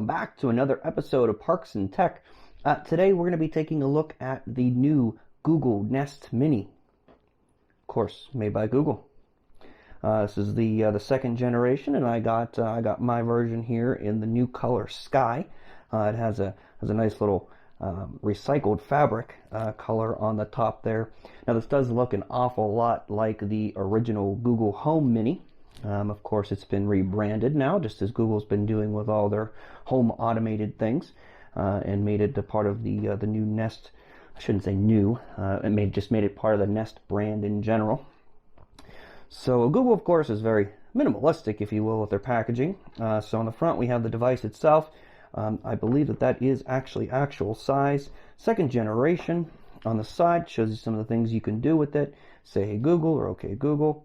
welcome back to another episode of Parks and Tech. Today we're going to be taking a look at the new Google Nest Mini. Of course, made by Google. This is the second generation, and I got my version here in the new color Sky. It has a nice little recycled fabric color on the top there. Now this does look an awful lot like the original Google Home Mini. Of course, it's been rebranded now, just as Google's been doing with all their home automated things, and made it a part of the new Nest. I shouldn't say new. Just made it part of the Nest brand in general. So Google, of course, is very minimalistic, if you will, with their packaging. So on the front, we have the device itself. I believe that is actually actual size. Second generation. On the side, shows you some of the things you can do with it. Say, hey Google, or okay Google.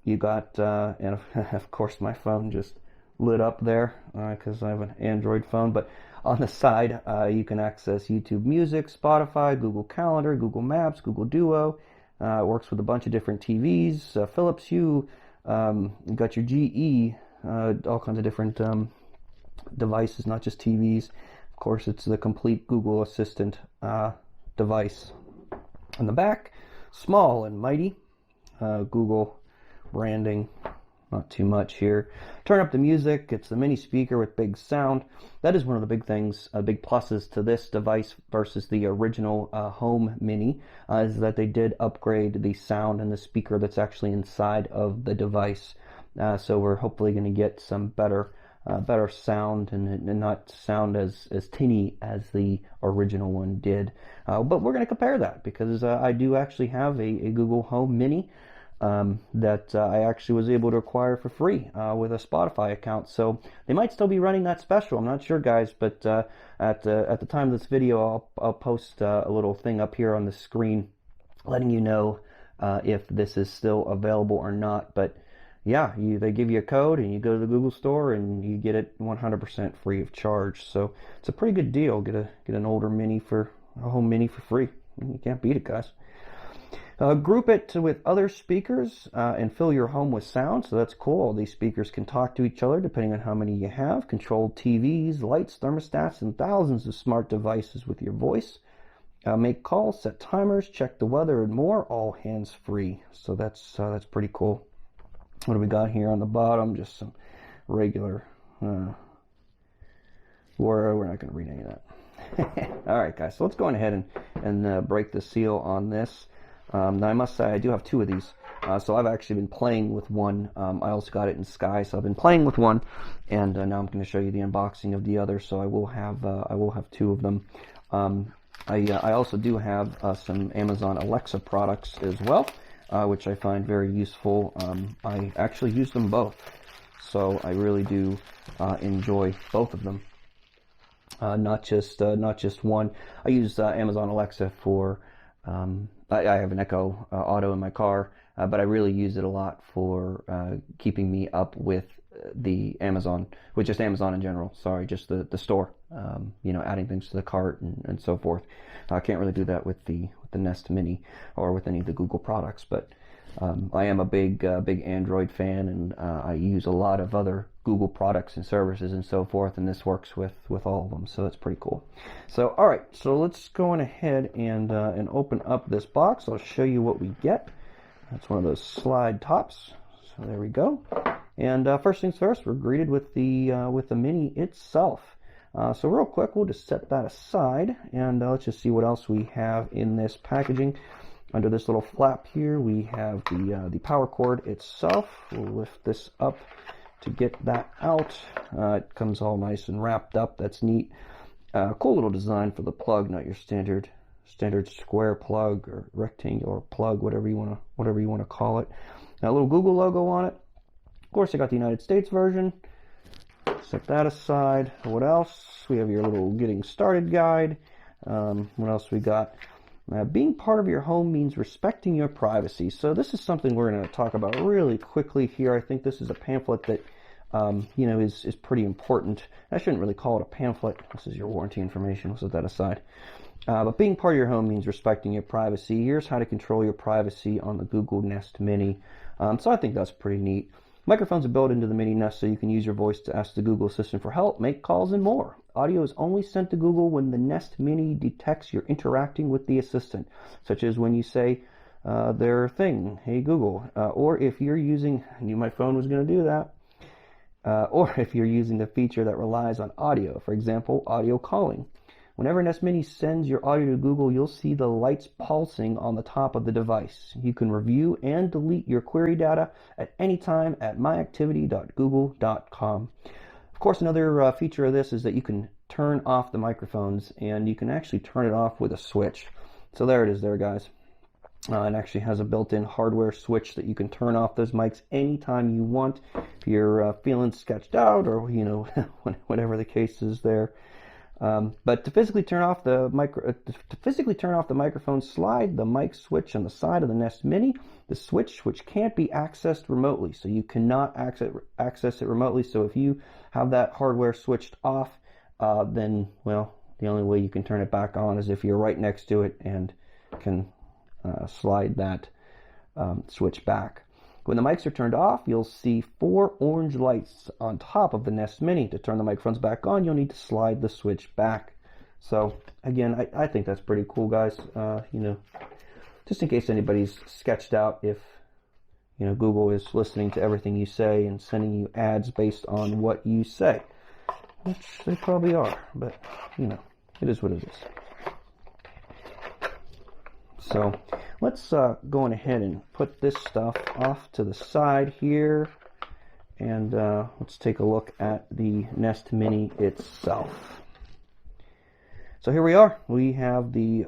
You got, and of course my phone just lit up there because I have an Android phone, but on the side you can access YouTube Music, Spotify, Google Calendar, Google Maps, Google Duo. It works with a bunch of different TVs, Philips Hue, you got your GE, all kinds of different devices, not just TVs. Of course, it's the complete Google Assistant device. On the back, small and mighty, Google branding, not too much here. Turn up the music. It's the mini speaker with big sound. That is one of the big things, big pluses to this device versus the original Home Mini, is that they did upgrade the sound and the speaker that's actually inside of the device. So we're hopefully going to get some better sound and not sound as tinny as the original one did. But we're going to compare that because I do actually have a Google Home Mini that I actually was able to acquire for free with a Spotify account. So they might still be running that special. I'm not sure, guys, but at the time of this video, I'll post a little thing up here on the screen letting you know if this is still available or not. But yeah, they give you a code and you go to the Google store and you get it 100% free of charge. So it's a pretty good deal. Get an older Home Mini for free. You can't beat it, guys. Group it with other speakers and fill your home with sound. So that's cool. All these speakers can talk to each other depending on how many you have. Control TVs, lights, thermostats, and thousands of smart devices with your voice. Make calls, set timers, check the weather, and more. All hands free. So that's pretty cool. What do we got here on the bottom? Just some regular. We're not going to read any of that. All right, guys. So let's go ahead and break the seal on this. Now I must say I do have two of these, so I've actually been playing with one. I also got it in Sky, so I've been playing with one, and now I'm going to show you the unboxing of the other. So I will have two of them. I also do have some Amazon Alexa products as well, which I find very useful. I actually use them both, so I really do enjoy both of them. Not just one. I use Amazon Alexa for. I have an Echo Auto in my car, but I really use it a lot for keeping me up with the Amazon, with just Amazon in general. Sorry, just the store. Adding things to the cart and so forth. I can't really do that with the Nest Mini or with any of the Google products, but I am a big Android fan, and I use a lot of other Google products and services and so forth, and this works with all of them, so that's pretty cool. So all right, so let's go on ahead and open up this box. I'll show you what we get. That's one of those slide tops. So there we go. And first things first, we're greeted with the Mini itself. So real quick, we'll just set that aside, and let's just see what else we have in this packaging. Under this little flap here, we have the power cord itself. We'll lift this up to get that out. It comes all nice and wrapped up. That's neat. Cool little design for the plug, not your standard square plug or rectangular plug, whatever you want to call it. Now, a little Google logo on it. Of course, I got the United States version. Set that aside. What else? We have your little getting started guide. What else we got? Being part of your home means respecting your privacy. So this is something we're going to talk about really quickly here. I think this is a pamphlet that is pretty important. I shouldn't really call it a pamphlet. This is your warranty information. We'll set that aside. But being part of your home means respecting your privacy. Here's how to control your privacy on the Google Nest Mini. So I think that's pretty neat. Microphones are built into the Mini Nest so you can use your voice to ask the Google Assistant for help, make calls, and more. Audio is only sent to Google when the Nest Mini detects you're interacting with the Assistant, such as when you say their thing, "Hey Google," or if you're using, I knew my phone was going to do that, or if you're using a feature that relies on audio, for example, audio calling. Whenever Nest Mini sends your audio to Google, you'll see the lights pulsing on the top of the device. You can review and delete your query data at any time at myactivity.google.com. Of course, another feature of this is that you can turn off the microphones, and you can actually turn it off with a switch. So there it is there, guys. It actually has a built-in hardware switch that you can turn off those mics anytime you want. If you're feeling sketched out, or whatever the case is there. But to physically turn off the microphone, slide the mic switch on the side of the Nest Mini. The switch, which can't be accessed remotely, so you cannot access it remotely. So if you have that hardware switched off, then, well, the only way you can turn it back on is if you're right next to it and can slide that switch back. When the mics are turned off, you'll see 4 orange lights on top of the Nest Mini. To turn the microphones back on, you'll need to slide the switch back. So again, I think that's pretty cool, guys. Just in case anybody's sketched out, if Google is listening to everything you say and sending you ads based on what you say, which they probably are, but it is what it is. So let's go on ahead and put this stuff off to the side here, and let's take a look at the Nest Mini itself. So here we are. We have the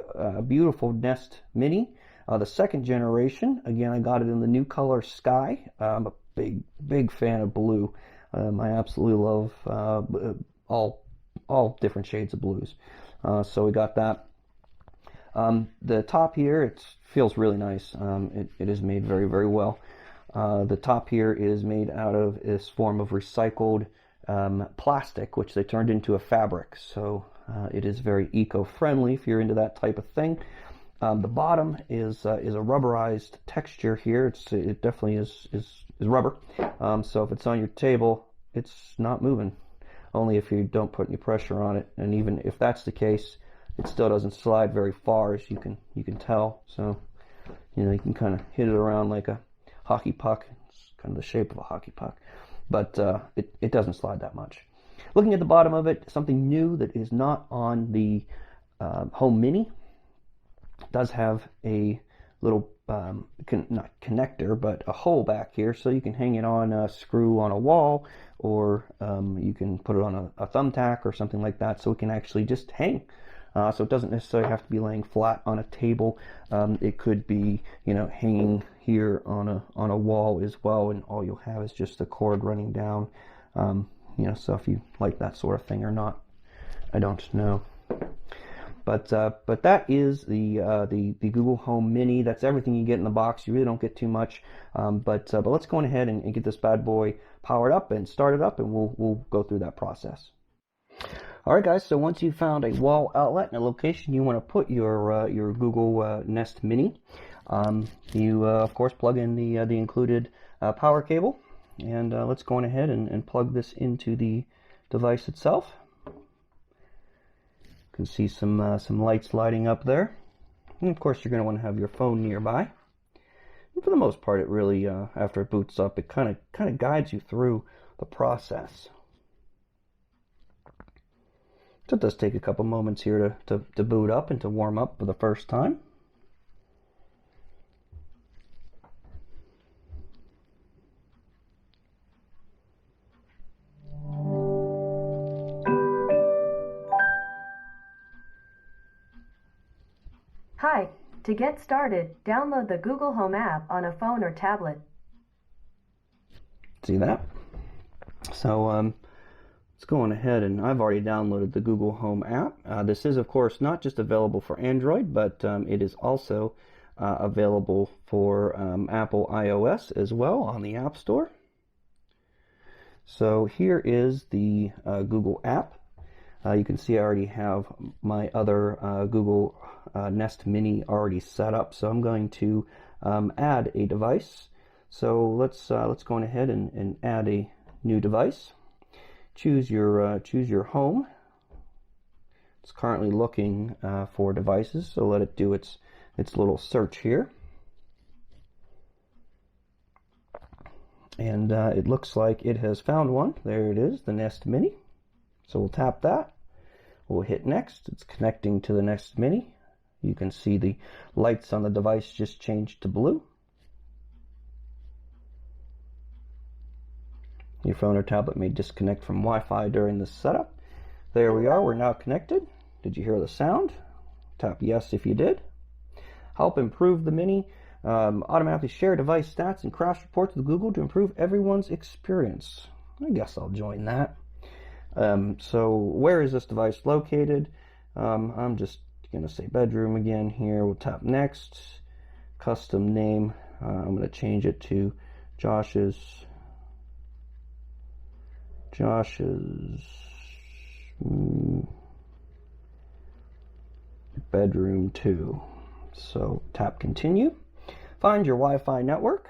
beautiful Nest Mini, the second generation. Again, I got it in the new color Sky. I'm a big fan of blue. I absolutely love all different shades of blues. So we got that. The top here, it feels really nice. It is made very, very well. The top here is made out of this form of recycled plastic, which they turned into a fabric. So it is very eco-friendly if you're into that type of thing. The bottom is a rubberized texture here. It definitely is rubber. So if it's on your table, it's not moving. Only if you don't put any pressure on it. And even if that's the case, it still doesn't slide very far, as you can tell. So you can kind of hit it around like a hockey puck. It's kind of the shape of a hockey puck, but it doesn't slide that much. Looking at the bottom of it, something new that is not on the Home Mini. It does have a little not connector, but a hole back here, so you can hang it on a screw on a wall, or you can put it on a thumbtack or something like that, so it can actually just hang. So it doesn't necessarily have to be laying flat on a table. It could be, hanging here on a wall as well, and all you'll have is just the cord running down. So if you like that sort of thing or not, I don't know. But that is the Google Home Mini. That's everything you get in the box. You really don't get too much. But let's go on ahead and get this bad boy powered up and started up, and we'll go through that process. Alright guys, so once you've found a wall outlet and a location you want to put your Google Nest Mini, you of course plug in the included power cable, and let's go on ahead and plug this into the device itself. You can see some lights lighting up there, and of course you're going to want to have your phone nearby. And for the most part, it really after it boots up, it kind of guides you through the process. So it does take a couple moments here to boot up and to warm up for the first time. Hi, to get started, download the Google Home app on a phone or tablet. See that? So let's go on ahead, and I've already downloaded the Google Home app. This is, of course, not just available for Android, but it is also available for Apple iOS as well on the App Store. So here is the Google app. You can see I already have my other Google Nest Mini already set up, so I'm going to add a device. So let's go on ahead and add a new device. Choose your home. It's currently looking for devices, so let it do its little search here. And it looks like it has found one. There it is, the Nest Mini. So we'll tap that. We'll hit next. It's connecting to the Nest Mini. You can see the lights on the device just changed to blue. Your phone or tablet may disconnect from Wi-Fi during the setup. There we are, we're now connected. Did you hear the sound? Tap yes if you did. Help improve the Mini. Automatically share device stats and crash reports with Google to improve everyone's experience. I guess I'll join that. So where is this device located? I'm just going to say bedroom again here. We'll tap next. Custom name. I'm going to change it to Josh's bedroom 2. So tap continue. Find your Wi-Fi network.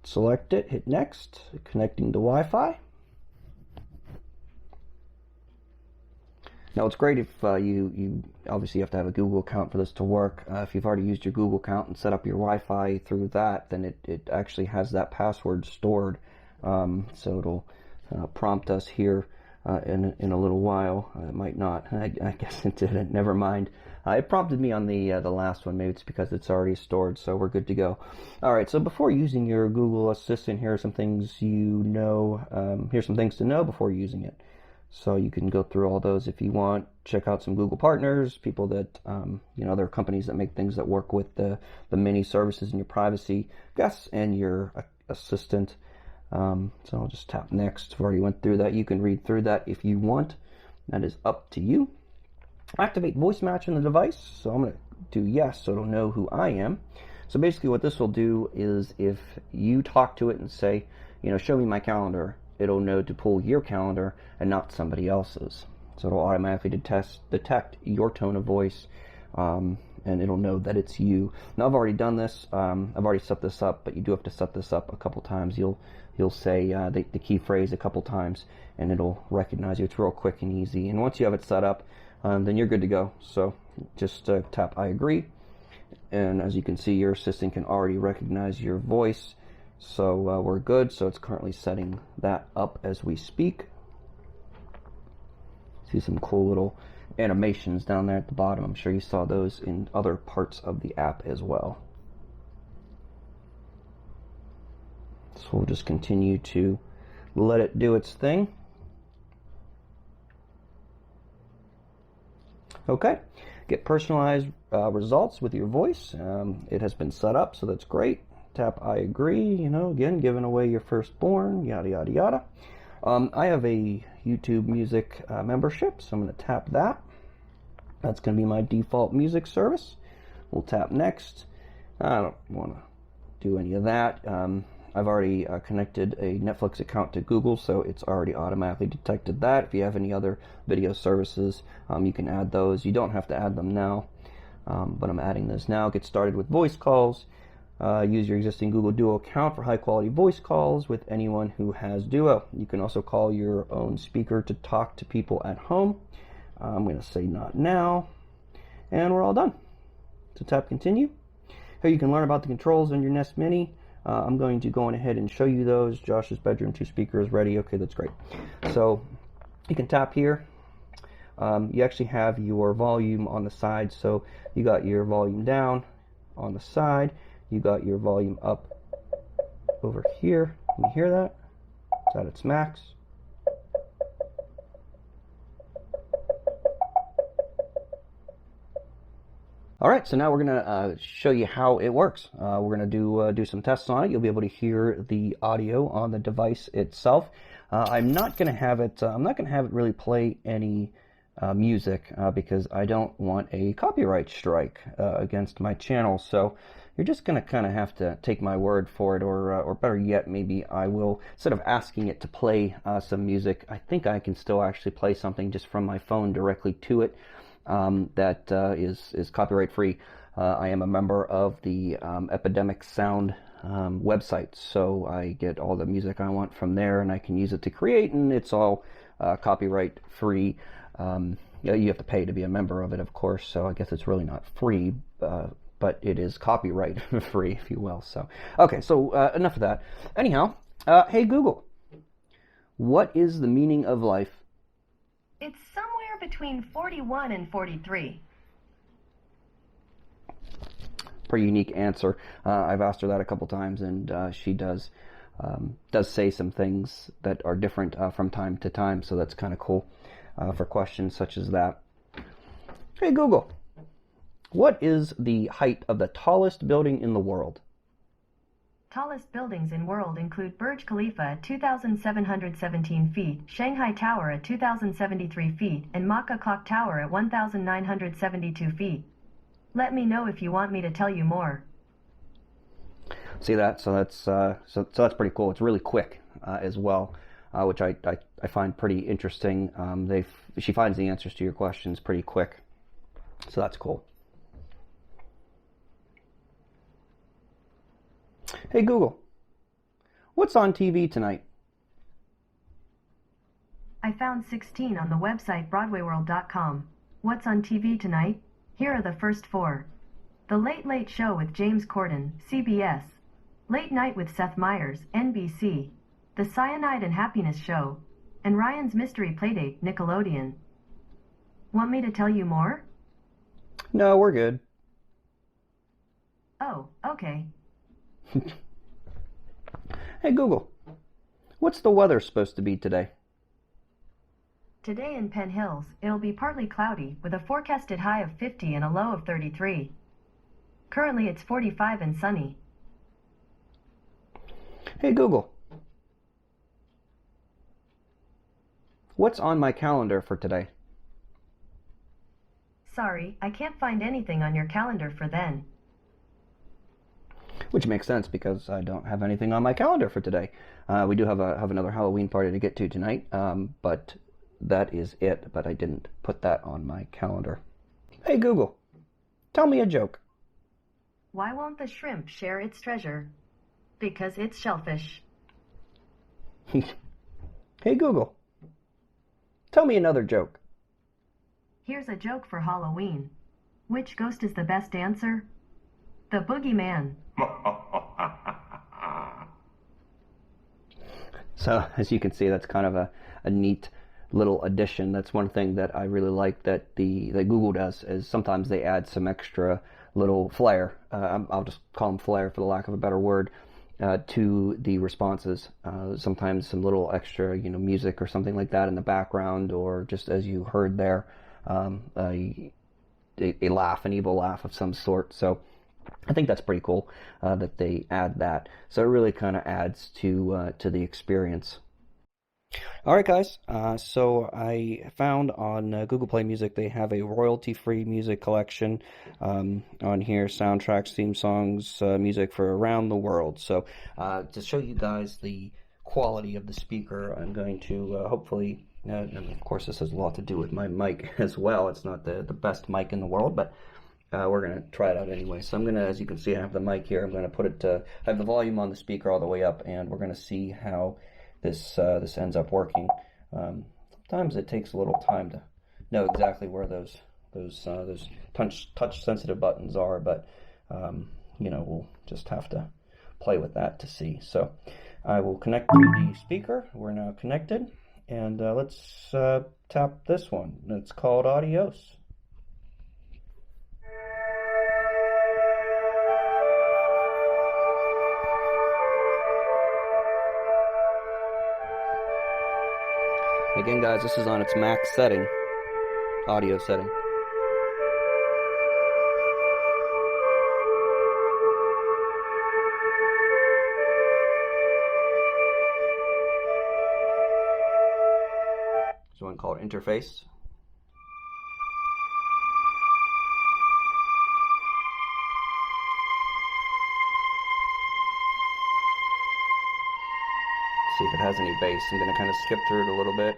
Select it, hit next, connecting to Wi-Fi. Now it's great if you obviously have to have a Google account for this to work. If you've already used your Google account and set up your Wi-Fi through that, then it actually has that password stored. So it'll prompt us here in a little while. It might not. I guess it didn't. Never mind. It prompted me on the last one. Maybe it's because it's already stored, so we're good to go. All right. So before using your Google Assistant, here are some things here's some things to know before using it. So you can go through all those if you want. Check out some Google partners, people that there are companies that make things that work with the Mini services and your privacy guests and your assistant. So I'll just tap next. I've already went through that. You can read through that if you want. That is up to you. Activate voice match on the device. So I'm going to do yes, so it'll know who I am. So basically what this will do is if you talk to it and say, show me my calendar, it'll know to pull your calendar and not somebody else's. So it'll automatically detect your tone of voice, and it'll know that it's you. Now I've already done this. I've already set this up, but you do have to set this up a couple times. You'll say the key phrase a couple times, and it'll recognize you. It's real quick and easy. And once you have it set up, then you're good to go. So just tap I agree, and as you can see, your assistant can already recognize your voice. So we're good. So it's currently setting that up as we speak. See some cool little animations down there at the bottom. I'm sure you saw those in other parts of the app as well. So we'll just continue to let it do its thing. Okay, get personalized results with your voice. It has been set up, so that's great. Tap I agree, again, giving away your firstborn, yada, yada, yada. I have a YouTube Music membership, so I'm going to tap that. That's going to be my default music service. We'll tap next. I don't want to do any of that. I've already connected a Netflix account to Google, so it's already automatically detected that. If you have any other video services, you can add those. You don't have to add them now, but I'm adding this now. Get started with voice calls. Use your existing Google Duo account for high-quality voice calls with anyone who has Duo. You can also call your own speaker to talk to people at home. I'm going to say not now, and we're all done. So tap continue. Here you can learn about the controls on your Nest Mini. I'm going to go on ahead and show you those. Josh's bedroom 2 speaker is ready. Okay, that's great. So you can tap here. You actually have your volume on the side. So you got your volume down on the side. You got your volume up over here. Can you hear that? It's at its max. All right, so now we're gonna show you how it works. We're gonna do some tests on it. You'll be able to hear the audio on the device itself. I'm not gonna have it. I'm not gonna have it really play any music because I don't want a copyright strike against my channel. So you're just gonna kind of have to take my word for it, or better yet, maybe I will, instead of asking it to play some music, I think I can still actually play something just from my phone directly to it. that is copyright free. I am a member of the Epidemic Sound website, so I get all the music I want from there, and I can use it to create, and it's all copyright free. You have to pay to be a member of it, of course, so I guess it's really not free, but it is copyright free, if you will. So, okay, so enough of that. Anyhow, hey Google, what is the meaning of life? It's somewhere between 41 and 43. Pretty unique answer. I've asked her that a couple times, and she does say some things that are different from time to time, so that's kind of cool for questions such as that. Hey Google, what is the height of the tallest building in the world? Tallest buildings in world include Burj Khalifa at 2,717 feet, Shanghai Tower at 2,073 feet, and Makkah Clock Tower at 1,972 feet. Let me know if you want me to tell you more. See that? So that's pretty cool. It's really quick as well, which I find pretty interesting. She finds the answers to your questions pretty quick, so that's cool. Hey Google, what's on TV tonight? I found 16 on the website BroadwayWorld.com. What's on TV tonight? Here are the first 4. The Late Late Show with James Corden, CBS. Late Night with Seth Meyers, NBC. The Cyanide and Happiness Show. And Ryan's Mystery Playdate, Nickelodeon. Want me to tell you more? No, we're good. Oh, okay. Hey Google, what's the weather supposed to be today? Today in Penn Hills, it'll be partly cloudy with a forecasted high of 50 and a low of 33. Currently it's 45 and sunny. Hey Google, what's on my calendar for today? Sorry, I can't find anything on your calendar for then. Which makes sense because I don't have anything on my calendar for today. We do have another Halloween party to get to tonight, but that is it. But I didn't put that on my calendar. Hey Google, tell me a joke. Why won't the shrimp share its treasure? Because it's shellfish. Hey Google, tell me another joke. Here's a joke for Halloween. Which ghost is the best dancer? The boogeyman. So as you can see, that's kind of a neat little addition. That's one thing that I really like that Google does, is sometimes they add some extra little flair. I'll just call them flair for the lack of a better word, to the responses. Sometimes some little extra, music or something like that in the background, or just as you heard there, a laugh, an evil laugh of some sort. So I think that's pretty cool that they add that. So it really kind of adds to the experience. All right, guys. So I found on Google Play Music they have a royalty-free music collection on here: soundtracks, theme songs, music for around the world. So to show you guys the quality of the speaker, I'm going to hopefully. And of course, this has a lot to do with my mic as well. It's not the best mic in the world, but we're going to try it out anyway. So I'm going to, as you can see, I have the mic here. I'm going to put it, I have the volume on the speaker all the way up, and we're going to see how this ends up working. Sometimes it takes a little time to know exactly where those touch sensitive buttons are, but we'll just have to play with that to see. So I will connect to the speaker. We're now connected, and let's tap this one. It's called Adios. Again, guys, this is on its max setting, audio setting. There's one called Interface. See if it has any bass. I'm going to kind of skip through it a little bit.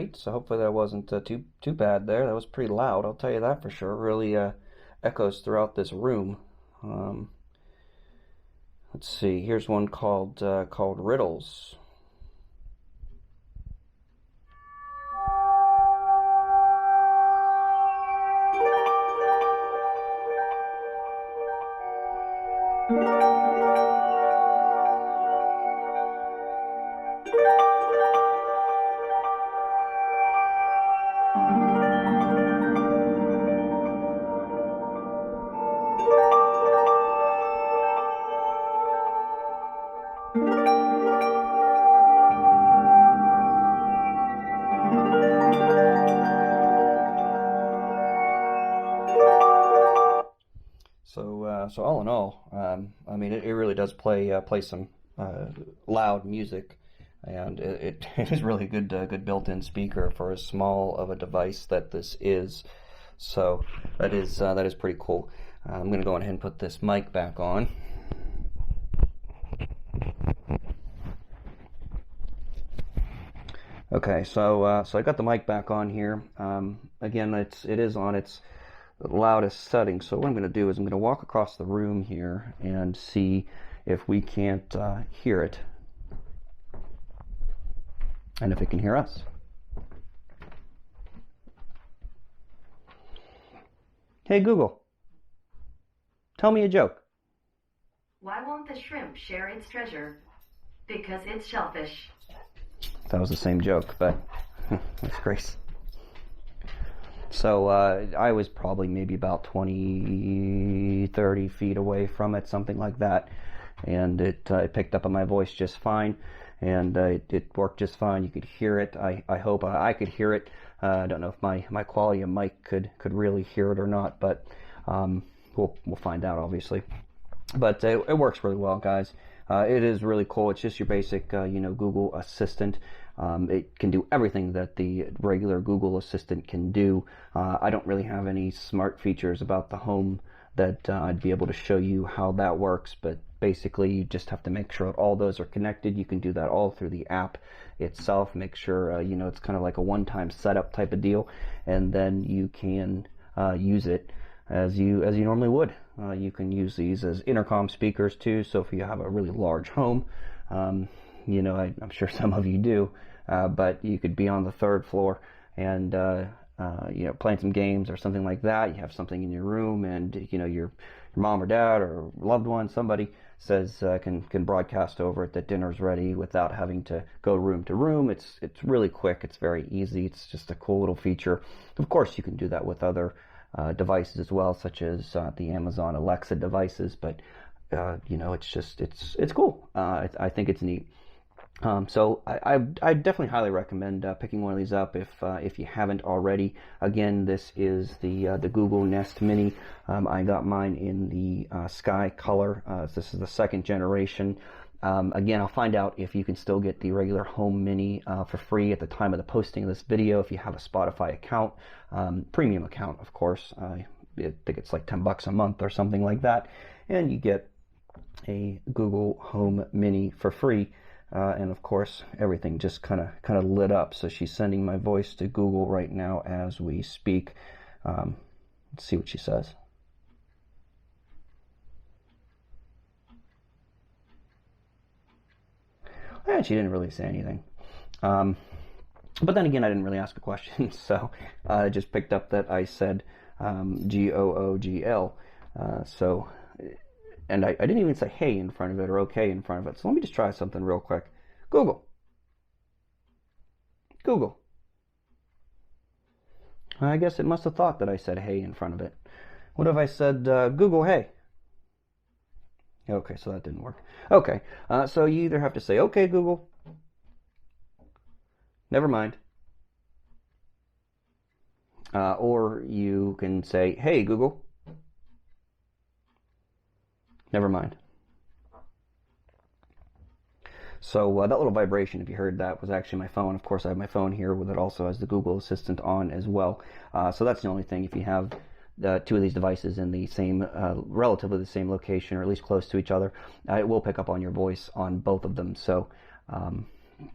tonight, so hopefully that wasn't too bad there. That was pretty loud, I'll tell you that for sure. It really echoes throughout this room. Let's see. Here's one called Riddles. So all in all, I mean, it really does play some loud music, and it is really good built-in speaker for as small of a device that this is. So that is pretty cool. I'm gonna go ahead and put this mic back on. Okay, so I got the mic back on here. Again, it is on its loudest setting. So what I'm going to do is I'm going to walk across the room here and see if we can't hear it, and if it can hear us. Hey Google, tell me a joke. Why won't the shrimp share its treasure? Because it's shellfish. That was the same joke, but that's Grace. So I was probably maybe about 20, 30 feet away from it, something like that. And it picked up on my voice just fine, and it worked just fine. You could hear it. I hope I could hear it. I don't know if my quality of mic could really hear it or not, but we'll find out, obviously. But it works really well, guys. It is really cool. It's just your basic, Google Assistant. It can do everything that the regular Google Assistant can do. I don't really have any smart features about the home that I'd be able to show you how that works, but basically you just have to make sure that all those are connected. You can do that all through the app itself. Make sure it's kind of like a one-time setup type of deal, and then you can use it as you normally would. You can use these as intercom speakers too, so if you have a really large home, I'm sure some of you do, but you could be on the third floor and playing some games or something like that. You have something in your room, and your mom or dad or loved one, somebody says can broadcast over it that dinner's ready without having to go room to room. It's really quick. It's very easy. It's just a cool little feature. Of course, you can do that with other devices as well, such as the Amazon Alexa devices. But it's cool. I think it's neat. So I definitely highly recommend picking one of these up if you haven't already. Again, this is the Google Nest Mini. I got mine in the sky color. This is the second generation. Again, I'll find out if you can still get the regular Home Mini for free at the time of the posting of this video if you have a Spotify account, premium account, of course. I think it's like $10 a month or something like that, and you get a Google Home Mini for free. And of course, everything just kind of lit up. So she's sending my voice to Google right now as we speak. Let's see what she says. And she didn't really say anything. But then again, I didn't really ask a question, so I just picked up that I said Googl. And I didn't even say hey in front of it or okay in front of it. So let me just try something real quick. Google. I guess it must have thought that I said hey in front of it. What if I said Google hey? Okay, so that didn't work. Okay, so you either have to say okay Google, never mind, or you can say hey Google, never mind. So that little vibration, if you heard that, was actually my phone. Of course, I have my phone here with it also has the Google Assistant on as well. So that's the only thing. If you have two of these devices in the same, relatively the same location, or at least close to each other, it will pick up on your voice on both of them. So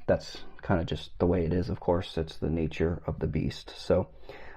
that's kind of just the way it is, of course. It's the nature of the beast. So,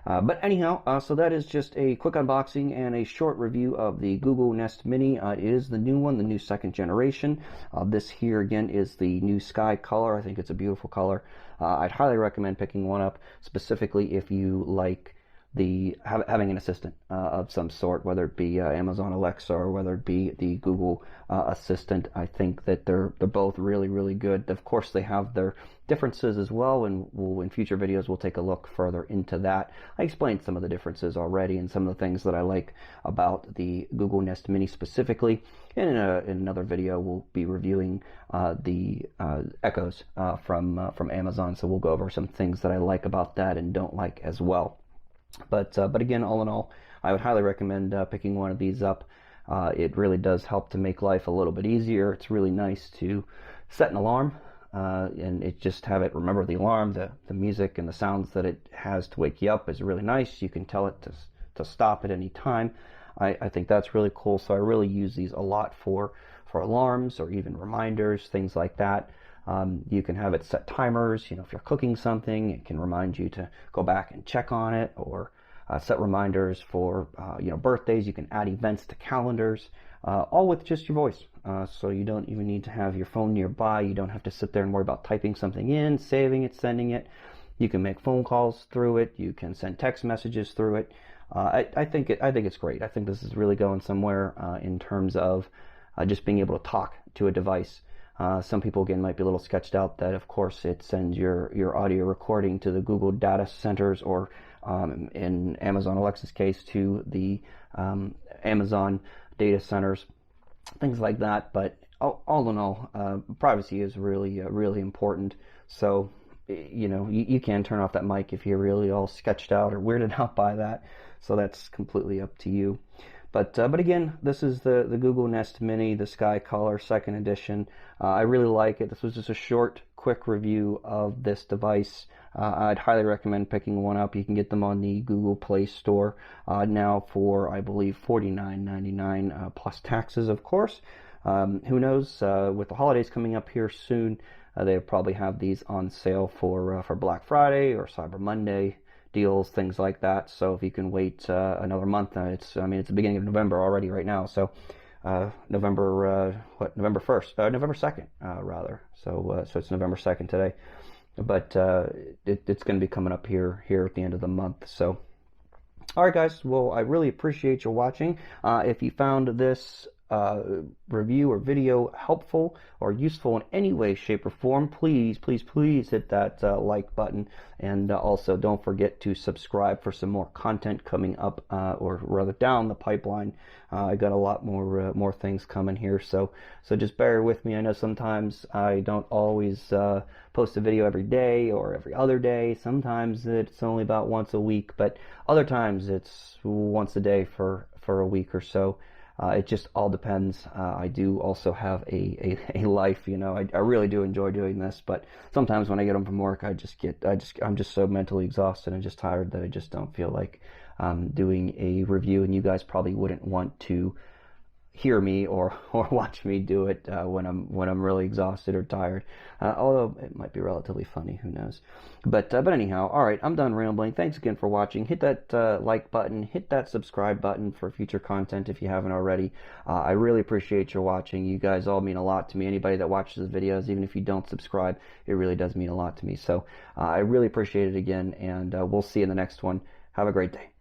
but anyhow, so that is just a quick unboxing and a short review of the Google Nest Mini. It is the new one, the new second generation. This here, again, is the new sky color. I think it's a beautiful color. I'd highly recommend picking one up, specifically if you like having an assistant of some sort, whether it be Amazon Alexa or whether it be the Google Assistant. I think that they're both really, really good. Of course, they have their differences as well, and in future videos we'll take a look further into that. I explained some of the differences already and some of the things that I like about the Google Nest Mini specifically. And in another video we'll be reviewing the Echoes from Amazon, so we'll go over some things that I like about that and don't like as well. But again, all in all, I would highly recommend picking one of these up. It really does help to make life a little bit easier. It's really nice to set an alarm and it just have it remember the alarm. The music and the sounds that it has to wake you up is really nice. You can tell it to stop at any time. I think that's really cool. So I really use these a lot for alarms or even reminders, things like that. You can have it set timers. You know, if you're cooking something, it can remind you to go back and check on it, or set reminders for birthdays. You can add events to calendars, all with just your voice. So you don't even need to have your phone nearby. You don't have to sit there and worry about typing something in, saving it, sending it. You can make phone calls through it. You can send text messages through it. I think it's great. I think this is really going somewhere in terms of just being able to talk to a device. Some people, again, might be a little sketched out that, of course, it sends your audio recording to the Google data centers, or in Amazon Alexa's case, to the Amazon data centers, things like that. But all in all, privacy is really, really important. So, you can turn off that mic if you're really all sketched out or weirded out by that. So that's completely up to you. But again, this is the Google Nest Mini, the Sky Color second edition. I really like it. This was just a short, quick review of this device. I'd highly recommend picking one up. You can get them on the Google Play Store now for, I believe, $49.99 plus taxes, of course. Who knows? With the holidays coming up here soon, they'll probably have these on sale for Black Friday or Cyber Monday deals, things like that. So if you can wait another month, it's the beginning of November already right now. So November 2nd, rather. So it's November 2nd today. But it's going to be coming up here at the end of the month. So, all right, guys. Well, I really appreciate your watching. If you found this review or video helpful or useful in any way, shape, or form, please hit that like button, and also don't forget to subscribe for some more content coming up, or rather down the pipeline. I got a lot more things coming here, so just bear with me. I know sometimes I don't always post a video every day or every other day. Sometimes it's only about once a week, but other times it's once a day for a week or so. It just all depends. I do also have a life, I really do enjoy doing this, but sometimes when I get home from work, I'm just so mentally exhausted and just tired that I just don't feel like doing a review, and you guys probably wouldn't want to hear me or watch me do it when I'm really exhausted or tired. Although it might be relatively funny, who knows? But anyhow, all right, I'm done rambling. Thanks again for watching. Hit that like button, hit that subscribe button for future content if you haven't already. I really appreciate your watching. You guys all mean a lot to me. Anybody that watches the videos, even if you don't subscribe, it really does mean a lot to me. So I really appreciate it again, and we'll see you in the next one. Have a great day.